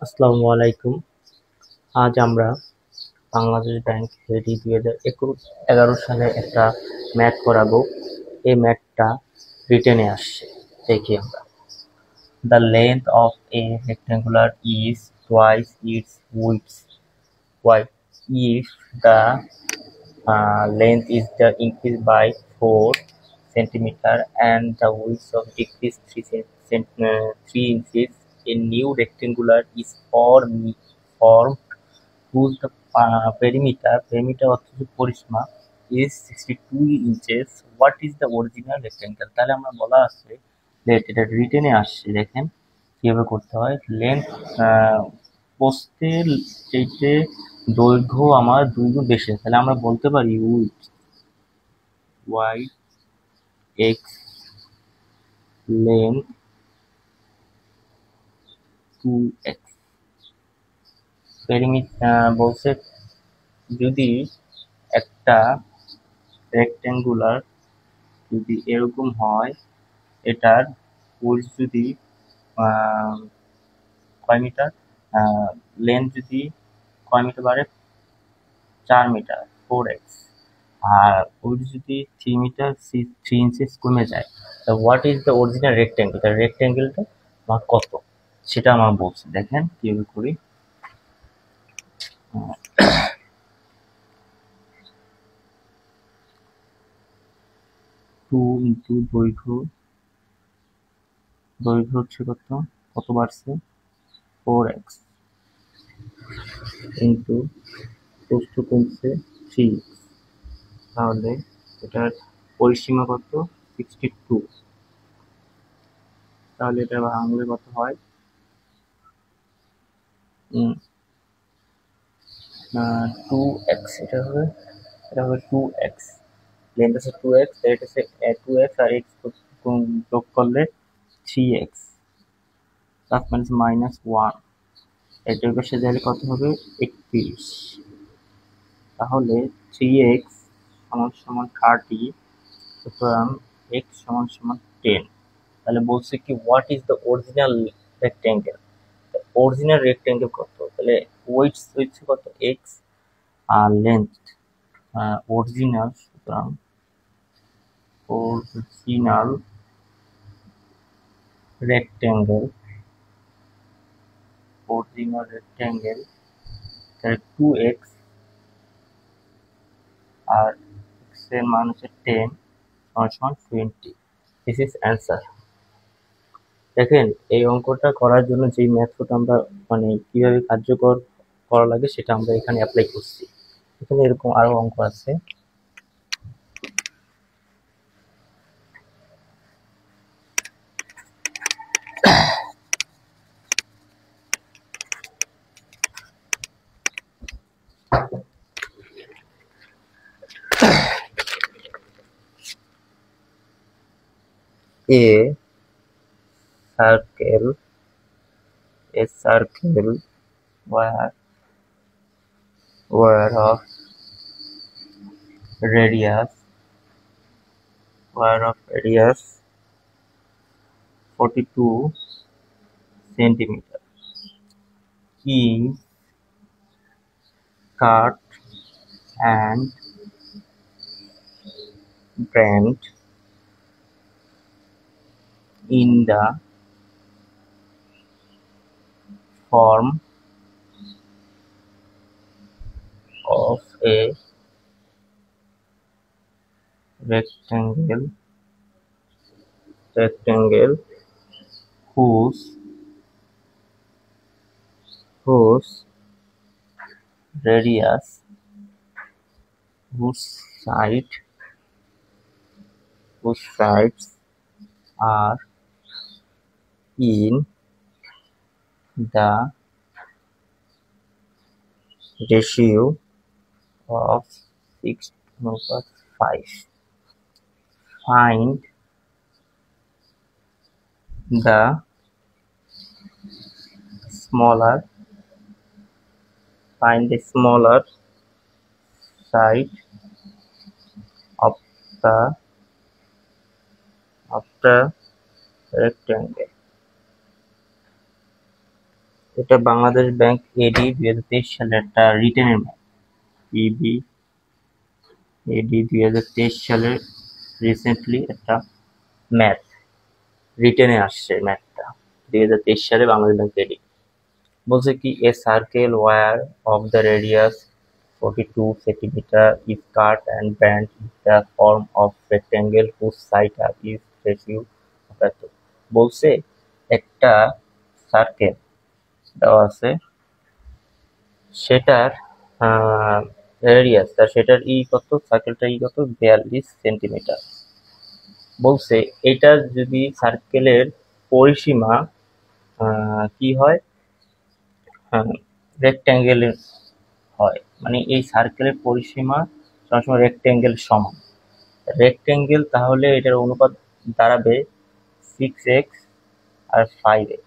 আসসালামু আলাইকুম। আজ আমরা বাংলাদেশ ব্যাংক এডি 2011 সালে একটা ম্যাথ করাবো। এই ম্যাথটা রিটেনে আসছে। দেখি আমরা। The length of a rectangular is twice its width. Why? If the length is the increase by 4 centimeter and the width of decrease 3 inches, a new rectangular is formed whose the perimeter অর্থাৎ পরিসীমা is 62 inches. What is the original rectangle? তাহলে আমরা বলা আছে যে এটা রিটেনে আসছে। দেখেন কিভাবে করতে হয়। লেন্থ প্রস্থের চাইতে দৈর্ঘ্য আমার 2 গুণ বেশি, তাহলে আমরা বলতে পারি with Y x length 2x। বলছে যদি একটা রেক্টেঙ্গুলার যদি এরকম হয়, এটার উইডথ যদি কয় মিটার, লেন্থ যদি কয় মিটার বাড়ে, 4 মিটার 4x, আর উইডথ যদি 3 মিটার 3 ইঞ্চিস কমে যায়, তো what is the original rectangle, তার রেক্টেঙ্গেলটা আমার কত সেটা আমার বলছে। দেখেন কিভাবে করি। 2 ইন্টু দৈর্ঘ্য হচ্ছে কত, বাড়ছে 4x ইন্টু প্রস্থ কমছে 3x, তাহলে এটার পরিসীমা কত 62। তাহলে এটা ভাঙলে কত হয়, 2x, এটা হবে 2x, লেন্থ আছে 2x, এটা হচ্ছে 2x আর x যোগ করলে 3x প্লাস মাইনাস 1, এটার পাশে দিলে কত হবে 31। তাহলে 3x সমান সমান 30, সুতরাং x সমান সমান 10। তাহলে বলছে কি what is the original rectangle, original rectangle কত, তাহলে ওয়েটস হচ্ছে কত x আর লেন্থ অরিজিনাল, সুতরাং অরিজিনাল রেক্টেঙ্গেল তাহলে 2x আর x এর মান হচ্ছে 10 সমান 20। This is answer. দেখেন এই অঙ্কটা করার জন্য যেই মেথড আমরা কিভাবে কার্যকর করা লাগে সেটা আমরা এখানে অ্যাপ্লাই করছি। এখানে এরকম আরো অঙ্ক আছে। A circle where of radius 42 centimeter is cut and bent in the form of a rectangle whose radius whose sides are in the ratio of 6:5. Find the smaller side of the rectangle. এটা Bangladesh bank এডি 2023 সালের একটা রিটেনের math. PB এডি 2023 সালের recently একটা math রিটেনে আসছে। ম্যাথটা 2023 সালে Bangladesh bank এডি বলছে কি, a circle where of the radius 42 centimeter is cut and bent in the form of rectangle whose side is ratio of এত। বলছে একটা সার্কেল দেওয়া আছে, সেটার রেডিয়াস সেটার কত, সার্কেলটা কত, 42 সেন্টিমিটার। বলছে এটার যদি সার্কেলের পরিসীমা কি হয়, রেক্ট্যাঙ্গেল হয়, মানে এই সার্কেলের পরিসীমা সবসময় রেক্ট্যাঙ্গেল সমান। রেক্ট্যাঙ্গেল তাহলে এটার অনুপাত দাঁড়াবে 6x আর 5x,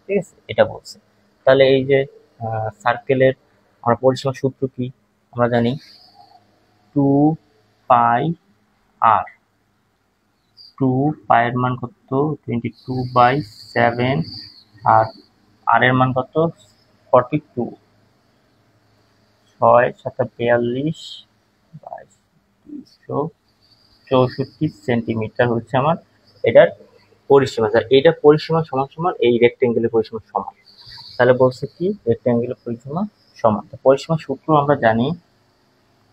ঠিক আছে, এটা বলছে। তাহলে এই যে সার্কেলের আমরা পরিসীমা সূত্র কি আমরা জানি, 2πr। 2π এর মান কত, 22/7, আর আর এর মান কত, 42। 6×7=42, 264 সেন্টিমিটার হচ্ছে আমার এটার পরিসীমা। এটার পরিসীমা সমান সমান এই রেক্টেঙ্গেলের পরিসীমা সমান। তাহলে বলছে কি, রেক্টেঙ্গেলের পরিসীমা সমান। পরিসীমা সূত্র আমরা জানি,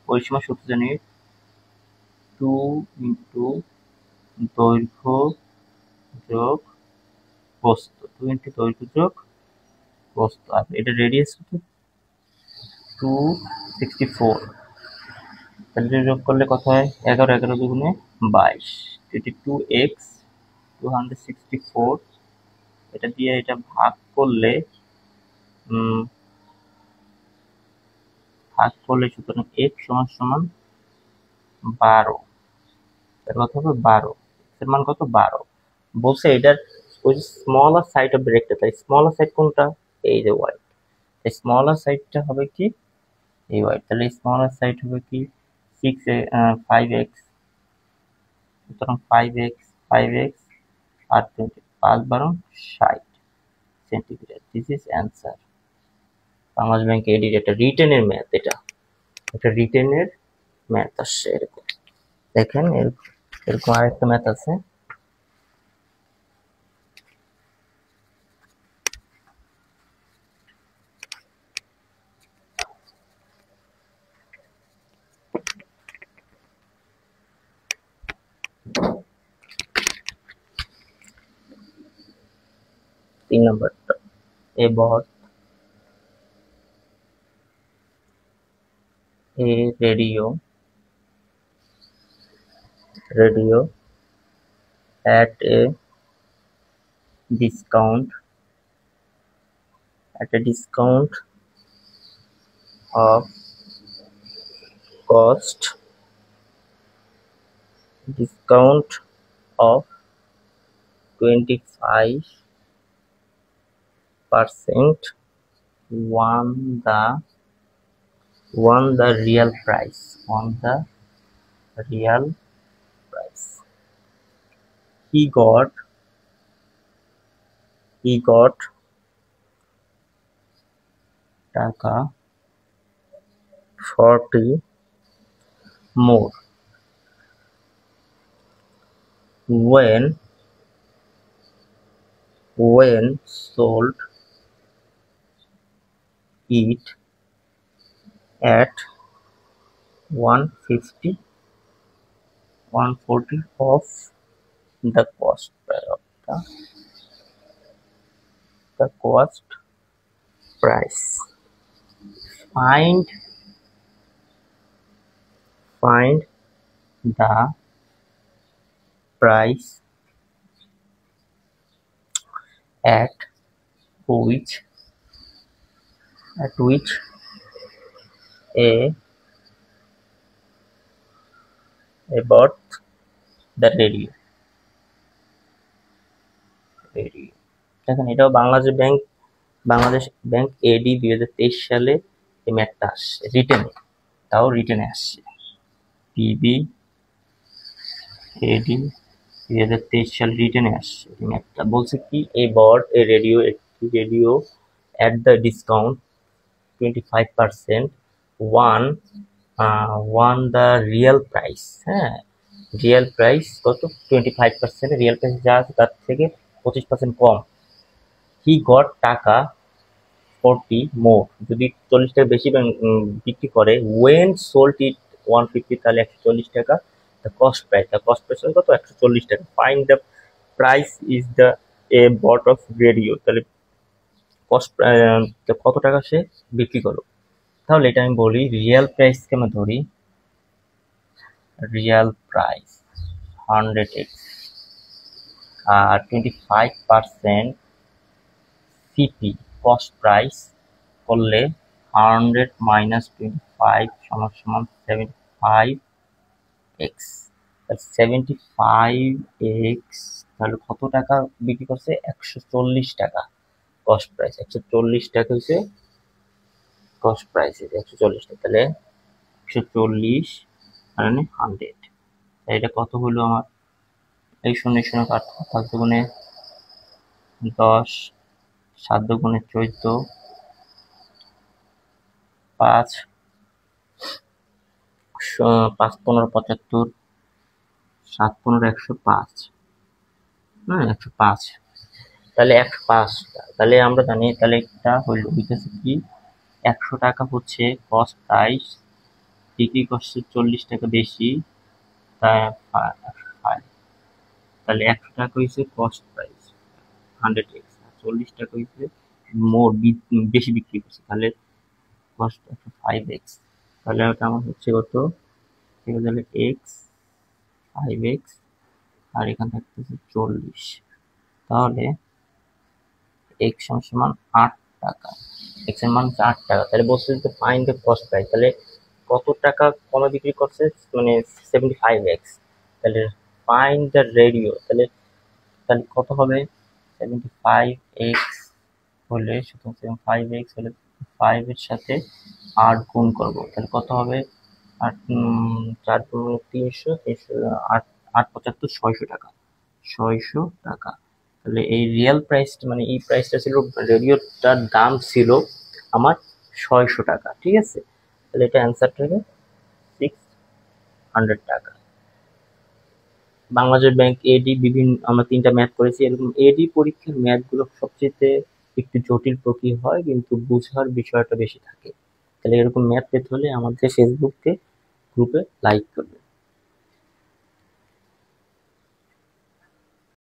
পরিসীমা সূত্র জানি 2 ইন্টু দৈর্ঘ্য যোগ প্রস্থ, 2 ইন্টু দৈর্ঘ্য যোগ প্রস্থ। আর এটা রেডিয়াস কত, 264। তাহলে যোগ করলে কত হয়, 11, 11 দুগুণে 22, 22x 264। এটা দিয়ে এটা ভাগ করলে সুতরাং x সমান সমান 12। এর কথা হবে 12, এর মান কত, 12। বলছে এটার ওই স্মলার সাইড অফ রেক্ট্যাঙ্গেল, তাই স্মলার সাইড কোনটা, এই যে y। এই স্মলার সাইডটা হবে কি, এই y। তাহলে স্মলার সাইড হবে কি 5x, সুতরাং 5x আর 20, 5×12 = 60 centimetre. This is answer. Bangladesh bank এডির একটা রিটেনের ম্যাথ, এটা রিটেনের ম্যাথ আসছে এরকম। দেখেন এরকম আরেকটা ম্যাথ আছে, তিন নম্বরটা। about a radio at a discount of cost 25% won the real price. He got টাকা 40 more when sold it at 140 of the cost price. Find the price at which a bought the radio. দেখেন এটাও Bangladesh bank এডি 2023 সালে এই ম্যাথটা আসছে রিটেনে আসছে। PB এডি 2023 সাল রিটেনে আসছে এই ম্যাথটা। বলছে কি, একটি radio at the discount 25% one the real price, হ্যাঁ রিয়েল প্রাইস কত 25%, রিয়েল প্রাইস যা আছে তার থেকে 25% কম। হি গট টাকা 40 মোর, যদি 40 টাকা বেশি বিক্রি করে, ওয়েন সোল্ড ইট 150, তাহলে 140 টাকা। দ্য কস্ট প্রাইস কত 140 টাকা। Find the price is the a bought of radio, তাহলে কস্ট কত টাকা সে বিক্রি করলো। তাহলে এটা আমি বলি রিয়েল প্রাইসকে আমি ধরি, রিয়েল প্রাইস 100x আর 25% সিপি কস্ট প্রাইস করলে 100 মাইনাস 25 সমান সমান 75x। 75x তাহলে কত টাকা বিক্রি করছে 140 টাকা কস্ট প্রাইস। 140 টাকা হচ্ছে কস্ট প্রাইস, 140 টাকা, তাহলে 140 মানে 100, এটা কত হলো আমার, এই 0 কাটবো, 5 দুগুণে 10, 7 দুগুণে 14, 5 5 15 75, 7 15 105, হ্যাঁ 105, তাহলে 105 তাহলে আমরা জানি, তাহলে এটা হইল হইতেছে কি 100 টাকা হচ্ছে কস্ট প্রাইস, বিক্রি করছে 40 টাকা বেশি, তাহলে 100 টাকা হয়েছে কস্ট প্রাইস 100x, 40 টাকা হয়েছে মোর বেশি বিক্রি করছে, তাহলে কস্ট 5x, তাহলে ওটা আমার হচ্ছে কত, তাহলে এক্স 5x আর এখানে থাকতেছে 40, তাহলে এক্স সমান 8 টাকা, এক্স এর মান 8 টাকা। তাহলে বলছে যে ফাইন্ড দ্য কস্ট প্রাইস, তাহলে কত টাকা কমে বিক্রি করছে, মানে 75x, তাহলে ফাইন্ড দ্য রেডিও, তাহলে তাহলে কত হবে 75x হলে, সুতরাং 75x হলে 5 এর সাথে 8 গুণ করব, তাহলে কত হবে 8 4 300, 8 8 75 600 টাকা, 600 টাকা। তাহলে এই রিয়েল প্রাইসটা মানে এই প্রাইসটা ছিল, রেডিওটার দাম ছিল আমার 600 টাকা, ঠিক আছে। তাহলে এটা অ্যান্সারটা হবে 600 টাকা। বাংলাদেশ ব্যাংক এডি বিভিন্ন, আমরা 3টা ম্যাথ করেছি, এরকম এডি পরীক্ষার ম্যাথগুলো সবচেয়ে একটু জটিল প্রকৃতি হয়, কিন্তু বোঝার বিষয়টা বেশি থাকে। তাহলে এরকম ম্যাথ পেতে হলে আমাদের ফেসবুকে গ্রুপে লাইক করবে।